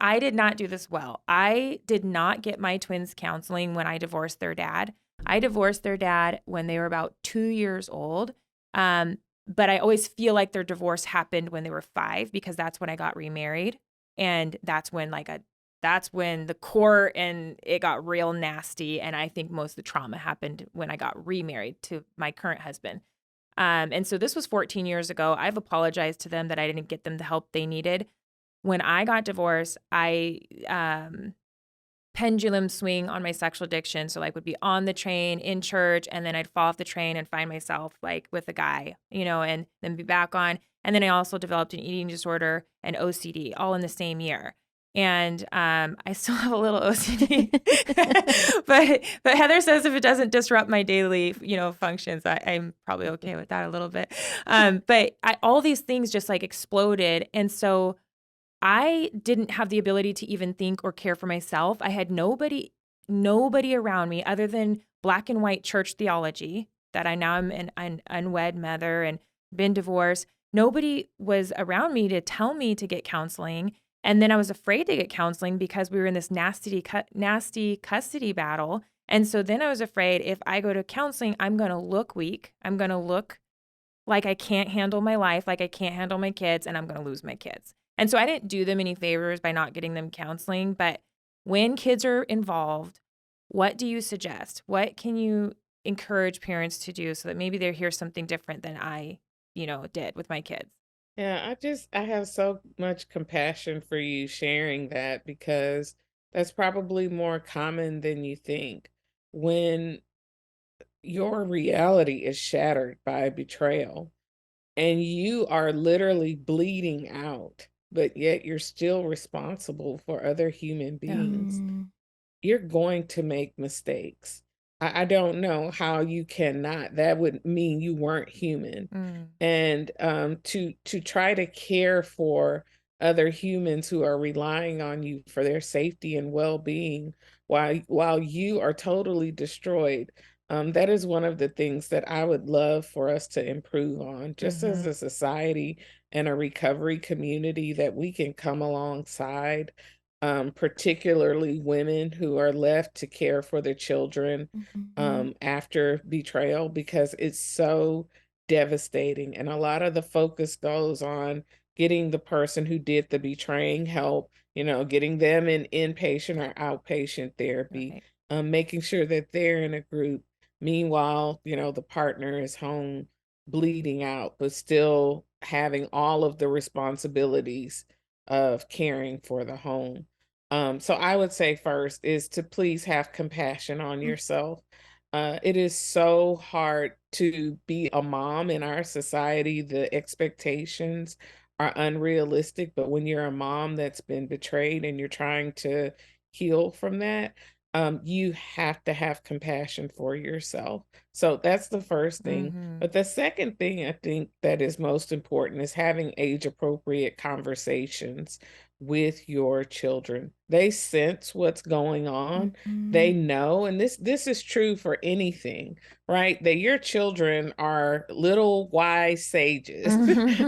I did not do this well. I did not get my twins counseling when I divorced their dad. I divorced their dad when they were about 2 years old. But I always feel like their divorce happened when they were 5 because that's when I got remarried. And that's when that's when the core and it got real nasty. And I think most of the trauma happened when I got remarried to my current husband. And so this was 14 years ago. I've apologized to them that I didn't get them the help they needed. When I got divorced, I pendulum swing on my sexual addiction. So like would be on the train in church, and then I'd fall off the train and find myself like with a guy, and then be back on. And then I also developed an eating disorder and OCD all in the same year. And I still have a little OCD, but Heather says if it doesn't disrupt my daily, functions, I'm probably okay with that a little bit. But all these things just like exploded, and so I didn't have the ability to even think or care for myself. I had nobody around me other than black and white church theology that I now am an unwed mother and been divorced. Nobody was around me to tell me to get counseling. And then I was afraid to get counseling because we were in this nasty custody battle. And so then I was afraid if I go to counseling, I'm going to look weak. I'm going to look like I can't handle my life, like I can't handle my kids, and I'm going to lose my kids. And so I didn't do them any favors by not getting them counseling. But when kids are involved, what do you suggest? What can you encourage parents to do so that maybe they hear something different than I, did with my kids? Yeah, I have so much compassion for you sharing that because that's probably more common than you think. When your reality is shattered by betrayal and you are literally bleeding out, but yet you're still responsible for other human Yeah. beings, you're going to make mistakes. I don't know how you cannot. That would mean you weren't human. Mm. And to try to care for other humans who are relying on you for their safety and well-being while you are totally destroyed. That is one of the things that I would love for us to improve on, just as Mm-hmm. a society and a recovery community, that we can come alongside, particularly women who are left to care for their children Mhm. after betrayal, because it's so devastating. And a lot of the focus goes on getting the person who did the betraying help, getting them in inpatient or outpatient therapy, Right. making sure that they're in a group. Meanwhile, the partner is home bleeding out, but still having all of the responsibilities of caring for the home. So I would say first is to please have compassion on Mm. yourself. It is so hard to be a mom in our society. The expectations are unrealistic, but when you're a mom that's been betrayed and you're trying to heal from that, you have to have compassion for yourself. So that's the first thing. Mm-hmm. But the second thing I think that is most important is having age appropriate conversations with your children. They sense what's going on. They Mhm. know, and this is true for anything, right? That your children are little wise sages.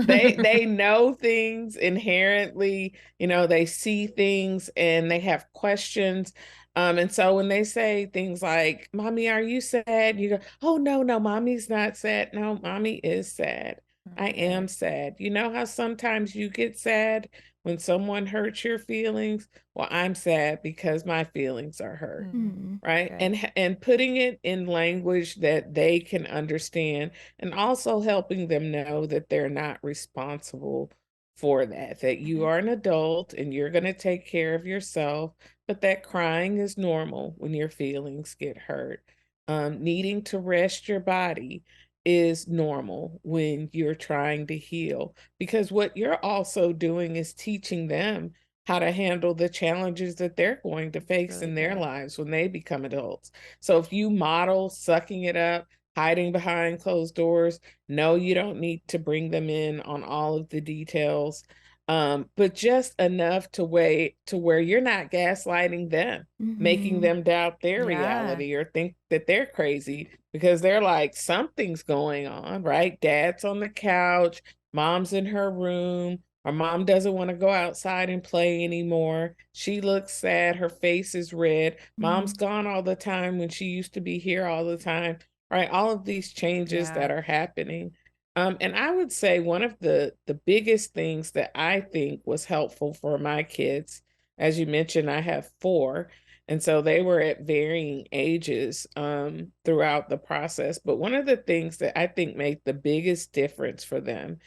They know things inherently, they see things and they have questions. And so when they say things like, "Mommy, are you sad?" You go, "Oh, no, no, mommy's not sad. No, mommy is sad. I am Good. sad." You know how sometimes you get sad when someone hurts your feelings? Well, I'm sad because my feelings are hurt, Mm-hmm. Mhm. right? Good. And putting it in language that they can understand, and also helping them know that they're not responsible for that, that you Mhm. are an adult and you're going to take care of yourself, but that crying is normal when your feelings get hurt. Needing to rest your body is normal when you're trying to heal, because what you're also doing is teaching them how to handle the challenges that they're going to That's face really in their good. lives when they become adults. So if you model sucking it up, hiding behind closed doors, no, you don't need to bring them in on all of the details. But just enough to where you're not gaslighting them, making Mhm. them doubt their Yeah. reality or think that they're crazy because they're like, something's going on, right? Dad's on the couch, mom's in her room, Our mom doesn't want to go outside and play anymore. She looks sad. Her face is red. Mom's Mhm. gone all the time when she used to be here all the time. Right? All of these changes Yeah. that are happening. And I would say one of the biggest things that I think was helpful for my kids, as you mentioned, I have four, and so they were at varying ages throughout the process. But one of the things that I think made the biggest difference for them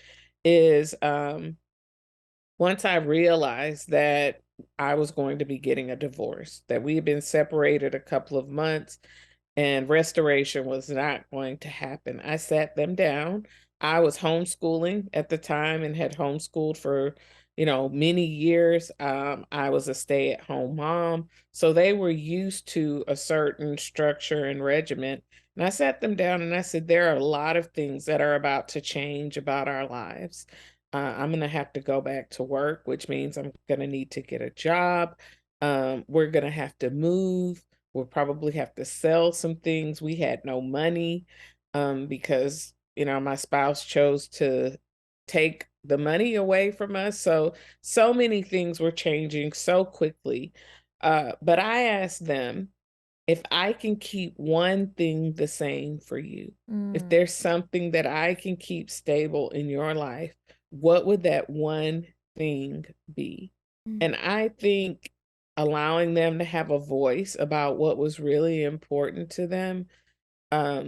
is once I realized that I was going to be getting a divorce, that we had been separated a couple of months and restoration was not going to happen. I sat them down. I was homeschooling at the time and had homeschooled for, many years. I was a stay-at-home mom, so they were used to a certain structure and regiment. And I sat them down and I said, there are a lot of things that are about to change about our lives. I'm going to have to go back to work, which means I'm going to need to get a job. We're going to have to move. We'll probably have to sell some things. We had no money because, my spouse chose to take the money away from us. So many things were changing so quickly. But I asked them, if I can keep one thing the same for you, if Mm. there's something that I can keep stable in your life, what would that one thing be? Mm. And I think allowing them to have a voice about what was really important to them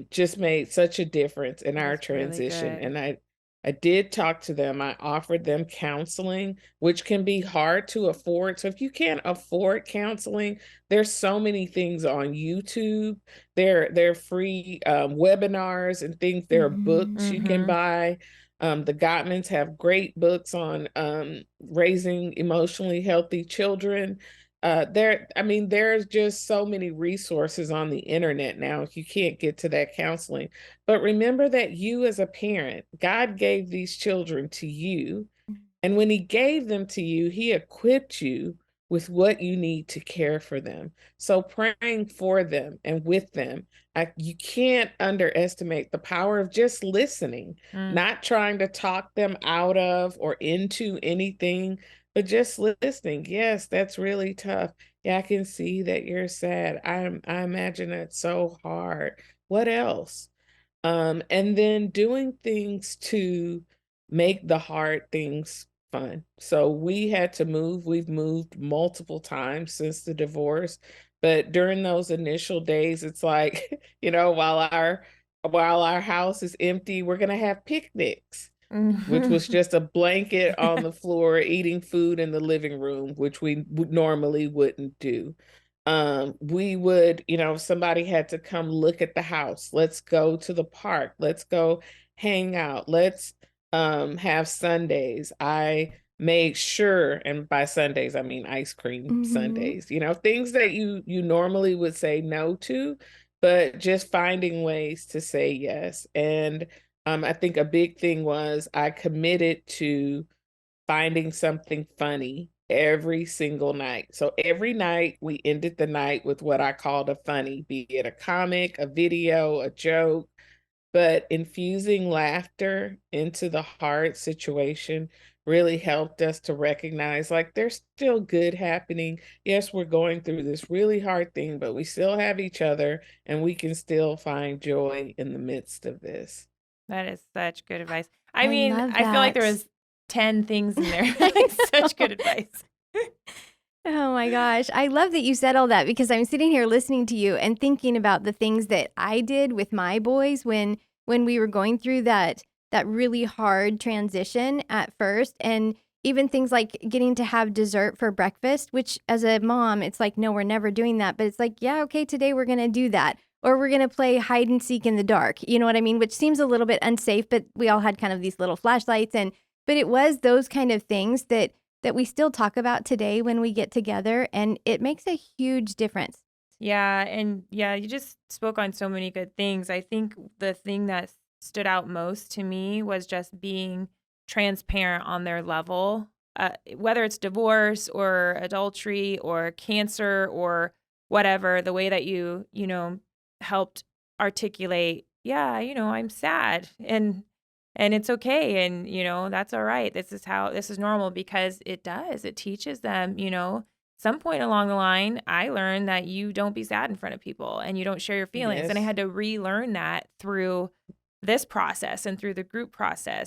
just made such a difference in our That's really transition. good. And I did talk to them. I offered them counseling, which can be hard to afford. So if you can't afford counseling, there's so many things on YouTube. There are free webinars and things. There are Mhm. books you can Mhm. buy. The Gottmans have great books on raising emotionally healthy children. There's just so many resources on the internet now if you can't get to that counseling. But remember that you, as a parent, God gave these children to you. And when He gave them to you, He equipped you with what you need to care for them. So praying for them and with them, you can't underestimate the power of just listening, Mm. not trying to talk them out of or into anything, but just listening. Yes, that's really tough. Yeah, I can see that you're sad. I imagine it's so hard. What else? And then doing things to make the hard things fun. So we had to move. We've moved multiple times since the divorce, but during those initial days, it's like, while our house is empty, we're gonna have picnics, which was Mhm. just a blanket on the floor, eating food in the living room, which we normally wouldn't do. We would, if somebody had to come look at the house, let's go to the park, let's go hang out, let's have Sundays. I made sure, and by Sundays I mean ice cream Mhm. Sundays, things that you normally would say no to, but just finding ways to say yes. And I think a big thing was I committed to finding something funny every single night. So every night we ended the night with what I called a funny, be it a comic, a video, a joke, but infusing laughter into the hard situation really helped us to recognize like there's still good happening. Yes, we're going through this really hard thing, but we still have each other and we can still find joy in the midst of this. That is such good advice. I I mean, love I feel like there that. was 10 things in there. Like, such good advice. Oh my gosh. I love that you said all that because I'm sitting here listening to you and thinking about the things that I did with my boys when we were going through that really hard transition at first, and even things like getting to have dessert for breakfast, which as a mom, it's like no, we're never doing that, but it's like, yeah, okay, today we're going to do that. Or we're going to play hide and seek in the dark. You know what I mean? Which seems a little bit unsafe, but we all had kind of these little flashlights, and but it was those kind of things that we still talk about today when we get together, and it makes a huge difference. Yeah, and yeah, you just spoke on so many good things. I think the thing that stood out most to me was just being transparent on their level, whether it's divorce or adultery or cancer or whatever, the way that you helped articulate, yeah, I'm sad. And and it's okay. And, that's all right. This is normal, because it teaches them, some point along the line, I learned that you don't be sad in front of people and you don't share your feelings. And I Yes. had to relearn that through this process and through the group process.